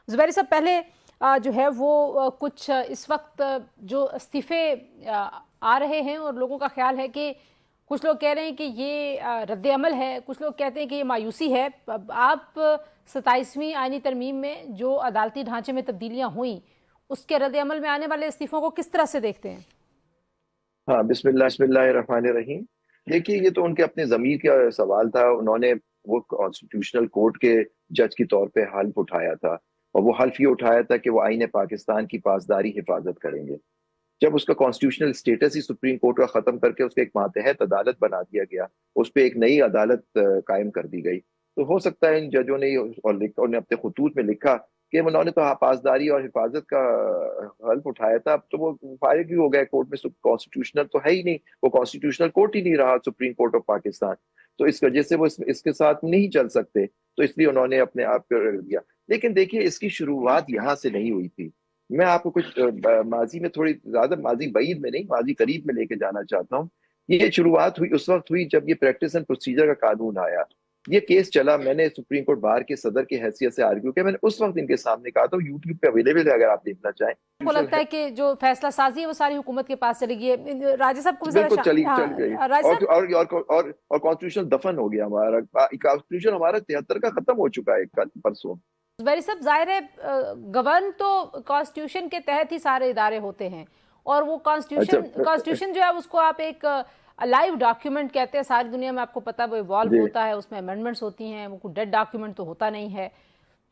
زبیر صاحب پہلے جو ہے وہ کچھ اس وقت جو استعفے آ رہے ہیں اور لوگوں کا خیال ہے کہ کچھ لوگ کہہ رہے ہیں کہ یہ رد عمل ہے، کچھ لوگ کہتے ہیں کہ یہ مایوسی ہے۔ آپ 27ویں آئینی ترمیم میں جو عدالتی ڈھانچے میں تبدیلیاں ہوئیں اس کے رد عمل میں آنے والے استعفوں کو کس طرح سے دیکھتے ہیں؟ ہاں، بسم اللہ الرحمن الرحیم۔ دیکھیے، یہ تو ان کے اپنے ضمیر کا سوال تھا۔ انہوں نے وہ کانسٹیٹیوشنل کورٹ کے جج کے طور پہ حلف اٹھایا تھا، اور وہ حلف یہ اٹھایا تھا کہ وہ آئین پاکستان کی پاسداری حفاظت کریں گے۔ جب اس کا کانسٹیٹیوشنل اسٹیٹس ہی سپریم کورٹ کا ختم کر کے اس کو ایک ماتحت عدالت بنا دیا گیا، اس پہ ایک نئی عدالت قائم کر دی گئی، تو ہو سکتا ہے ان ججوں نے اور نے اپنے خطوط میں لکھا کہ انہوں نے تو پاسداری اور حفاظت کا حلف اٹھایا تھا، اب تو وہ فارغ ہی ہو گئے کورٹ میں، کانسٹیٹیوشنل تو ہے ہی نہیں، وہ کانسٹیٹیوشنل کورٹ ہی نہیں رہا سپریم کورٹ آف پاکستان، تو اس وجہ سے وہ اس کے ساتھ نہیں چل سکتے، تو اس لیے انہوں نے اپنے آپ کو رکھ دیا۔ لیکن دیکھیے، اس کی شروعات یہاں سے نہیں ہوئی تھی۔ میں آپ کو کچھ ماضی میں، تھوڑی زیادہ ماضی بعید میں نہیں، ماضی قریب میں لے کے جانا چاہتا ہوں۔ یہ شروعات ہوئی اس وقت ہوئی جب یہ پریکٹس اینڈ پروسیجر کا قانون آیا، یہ کیس چلا۔ میں نے سپریم کورٹ بار کے صدر کی حیثیت سے آرگیو کیا، میں نے اس وقت ان کے سامنے کہا تھا، یوٹیوب پہ اویلیبل ہے اگر آپ دیکھنا چاہیں۔ آپ کو لگتا ہے کہ جو فیصلہ سازی ہے وہ ساری حکومت کے پاس چلی گئی ہے؟ راجہ صاحب کو ذرا بالکل چل گئی، راجہ صاحب اور کانسٹیٹیوشن دفن ہو گیا ہمارا، کانسٹیٹیوشن ہمارا 73 کا ختم ہو چکا ہے کل پرسوں۔ زبیر صاحب، ظاہر ہے گورن تو کانسٹیٹیوشن کے تحت ہی سارے ادارے ہوتے ہیں، اور وہ اچھا، کانسٹیٹیوشن جو ہے اس کو آپ ایک لائیو ڈاکیومنٹ کہتے ہیں۔ ساری دنیا میں آپ کو پتہ ہے وہ ایوالو جی ہوتا ہے، اس میں امینڈمنٹس ہوتی ہیں، وہ کوئی ڈیڈ ڈاکیومنٹ تو ہوتا نہیں ہے۔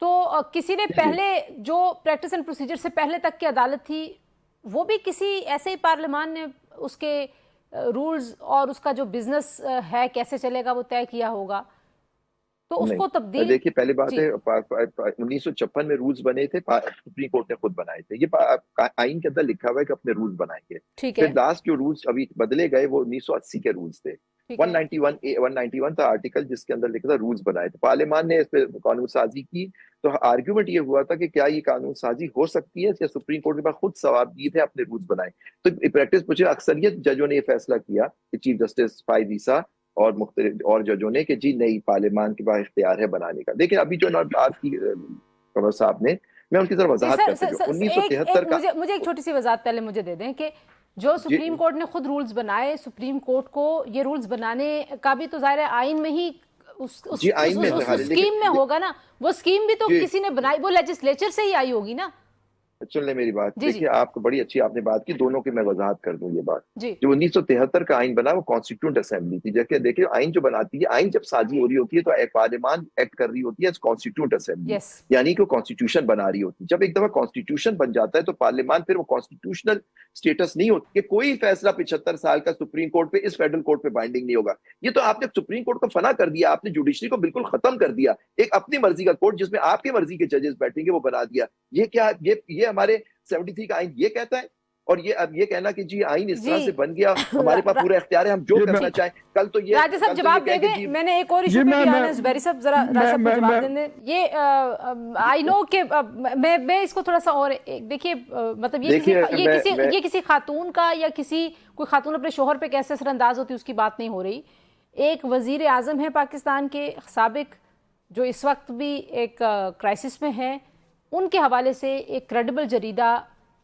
تو کسی نے جی پہلے جو پریکٹس اینڈ پروسیجر سے پہلے تک کی عدالت تھی، وہ بھی کسی ایسے ہی پارلیمان نے اس کے رولز اور اس کا جو بزنس ہے کیسے چلے گا وہ طے کیا ہوگا، تو اس کو نہیں، تبدیل؟ دیکھیے پہلی بات جی ہے، 1956 میں رولز بنے تھے، سپریم کورٹ نے خود بنائے تھے، یہ آئین کے اندر لکھا ہوا ہے کہ اپنے رولز بنائیں گے۔ ٹھیک پھر ہے، لاسٹ جو رولز ابھی بدلے گئے وہ 1980 کے رولز تھے۔ ٹھیک ہے۔ 191 تھا آرٹیکل، جس کے اندر لکھا تھا رولز بنائے تھے، پارلیمان نے اس پہ قانون سازی کی، تو آرگیومنٹ یہ ہوا تھا کہ کیا یہ قانون سازی ہو سکتی ہے، یا سپریم کورٹ کے پاس خود ثوابدید ہے اپنے رولز بنائیں۔ تو پریکٹس پوچھے، اکثریت ججوں نے یہ فیصلہ کیا کہ چیف جسٹس فائز عیسیٰ اور مختلف اور ججوں نے کہ جی نہیں، پارلیمان کے پاس اختیار ہے بنانے کا۔ لیکن ابھی جو بات کی قمر صاحب نے، میں ان کی ذرا جی وضاحت کرتا جو ایک 1973 کا۔ مجھے ایک چھوٹی سی وضاحت پہلے مجھے دے دیں کہ جو جی سپریم کورٹ نے خود رولز بنائے، سپریم کورٹ کو یہ رولز بنانے کا بھی تو ظاہر ہے آئین میں ہی جی آئین میں حال ہے، اسکیم میں لیکن ہوگا نا، وہ اسکیم بھی تو جی کسی نے بنائی، وہ لیجسلیچر سے ہی آئی ہوگی نا۔ سن لیں میری بات، جی جی دیکھیے آپ کو بڑی اچھی آپ نے بات کی، دونوں کی میں وضاحت کر دوں یہ بات۔ جی جو 1973 کا آئین بنا وہ کانسٹیٹیوٹ اسمبلی تھی، جیسے دیکھیں آئین جو بناتی ہے، آئین جب سازی ہو رہی ہوتی ہے تو پارلیمان ایکٹ کر رہی ہوتی ہے کانسٹیٹیوٹ اسمبلی، یس یعنی کہ وہ کانسٹیٹیوشن بنا رہی ہوتی ہے۔ جب ایک دفعہ کانسٹیٹیوشن بن جاتا ہے تو پارلیمان پھر وہ کانسٹیٹیوشنل سٹیٹس نہیں ہوتی کہ کوئی فیصلہ 75 سال کا سپریم کورٹ پہ اس فیڈرل کورٹ پہ بائنڈنگ نہیں ہوگا۔ یہ تو آپ نے سپریم کورٹ کو فنا کر دیا، آپ نے جوڈیشری کو بالکل ختم کر دیا، ایک اپنی مرضی کا کورٹ جس میں آپ کی مرضی کے ججز بیٹھیں گے وہ بنا دیا۔ یہ کیا، یہ ہمارے 73 کا آئین یہ کہتا ہے؟ اور یہ اب یہ کہنا کہ جی آئین اس طرح جی سے بن گیا، ہمارے پاس پورا اختیار ہے، ہم جو کرنا چاہیں۔ کل تو یہ راجہ صاحب جواب دے کہہ کہ دیں، جی میں نے ایک اور ایشو پہ بھی آنا ہے، زبیری صاحب ذرا راجہ صاحب کو جواب دیں دیں۔ یہ آئی نو کہ میں اس کو تھوڑا سا اور دیکھیے، مطلب یہ کسی خاتون کا یا کوئی خاتون اپنے شوہر پہ کیسے اثر انداز ہوتی ہے اس کی بات نہیں ہو رہی۔ ایک وزیر اعظم ہے پاکستان کے سابق، جو اس وقت بھی ایک کرائسس میں ہے، ان کے حوالے سے ایک کریڈیبل جریدہ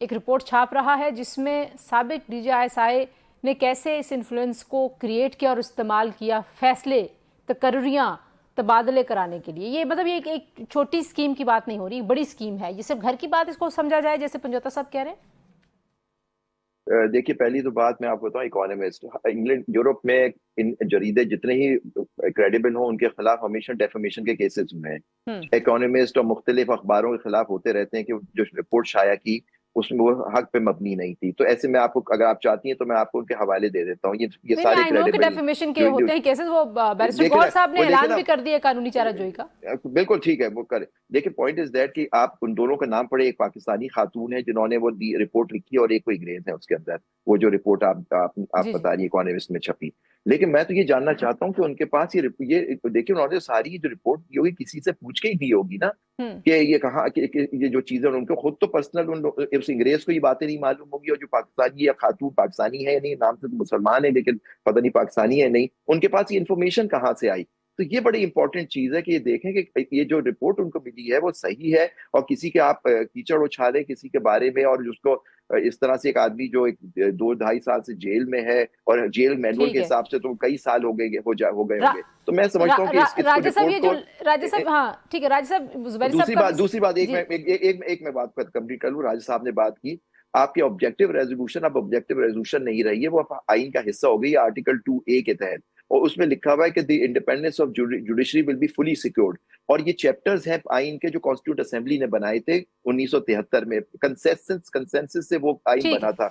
ایک رپورٹ چھاپ رہا ہے جس میں سابق D G I S I نے کیسے اس انفلوئنس کو کریٹ کیا اور استعمال کیا فیصلے، تقرریاں تبادلے کرانے کے لیے۔ یہ مطلب یہ ایک چھوٹی سکیم کی بات نہیں ہو رہی، بڑی سکیم ہے، یہ صرف گھر کی بات اس کو سمجھا جائے جیسے پنجوتا صاحب کہہ رہے ہیں۔ دیکھیے پہلی تو بات میں آپ کو بتاؤں، اکانومسٹ انگلینڈ یورپ میں ان جریدے جتنے ہی کریڈیبل ہوں ان کے خلاف ہمیشہ ڈیفیمیشن کے کیسز ہوئے ہیں۔ اکانومسٹ اور مختلف اخباروں کے خلاف ہوتے رہتے ہیں کہ جو رپورٹ شائع کی اس میں وہ حق پہ مبنی نہیں تھی، تو ایسے میں آپ کو اگر آپ چاہتی ہیں تو میں آپ کو ان کے حوالے دے دیتا ہوں، یہ سارے کریڈیبل ڈیفیمیشن کے ہوتے ہیں کیسز، وہ بیرسٹر گوہر صاحب نے اعلان بھی کر دیا قانونی چارہ جوئی کا۔ بالکل ٹھیک ہے، وہ کرے، لیکن پوائنٹ از دیٹ کہ آپ ان دونوں کا نام پڑھے، ایک پاکستانی خاتون ہے جنہوں نے وہ رپورٹ لکھی اور ایک کوئی انگریز ہے اس کے اندر، وہ جو رپورٹ آپ بتا رہی اکانومسٹ میں چھپی۔ لیکن میں تو یہ جاننا چاہتا ہوں کہ ان کے پاس یہ دیکھیں انہوں نے ساری جو رپورٹ دی ہوگی کسی سے پوچھ کے ہی دی ہوگی نا، کہ یہ کہاں یہ جو چیزیں ان کو خود تو پرسنل اس انگریز کو یہ باتیں نہیں معلوم ہوگی، اور جو پاکستانی یا خاتون پاکستانی ہے یا نہیں، نام سے تو مسلمان ہے لیکن پتہ نہیں پاکستانی ہے نہیں، ان کے پاس یہ انفارمیشن کہاں سے آئی؟ تو یہ بڑی امپورٹنٹ چیز ہے کہ یہ دیکھیں کہ یہ جو رپورٹ ان کو ملی ہے وہ صحیح ہے، اور کسی کے آپ کیچڑ اچھالیں کسی کے بارے میں، اور اس کو اس طرح سے ایک آدمی جو 2-2.5 سال سے جیل میں ہے، اور جیل مینول کے ٹھیک ہے حساب سے تو کئی سال ہو گئے ہوں گے، تو میں سمجھتا ہوں کہ اس راجہ صاحب یہ رپورٹ جو کو راجہ صاحب، ہاں ٹھیک ہے، راجہ صاحب زبیری صاحب کا دوسری بات جی ایک میں بات کمپلیٹ کر لوں. راجہ صاحب نے بات کی آپ کی آبجیکٹو ریزولوشن، اب آبجیکٹو ریزولوشن نہیں رہی ہے، وہ آئین کا حصہ ہو گئی ہے آرٹیکل 2A کے تحت، اور اس میں لکھا ہوا ہے کہ the independence of judiciary will be fully secured. اور یہ چیپٹرز ہیں آئین کے جو کانسٹیٹیوٹ اسمبلی نے بنائے تھے 1973 میں، کنسنسس سے وہ آئین ٹھیک بنا ہے. تھا.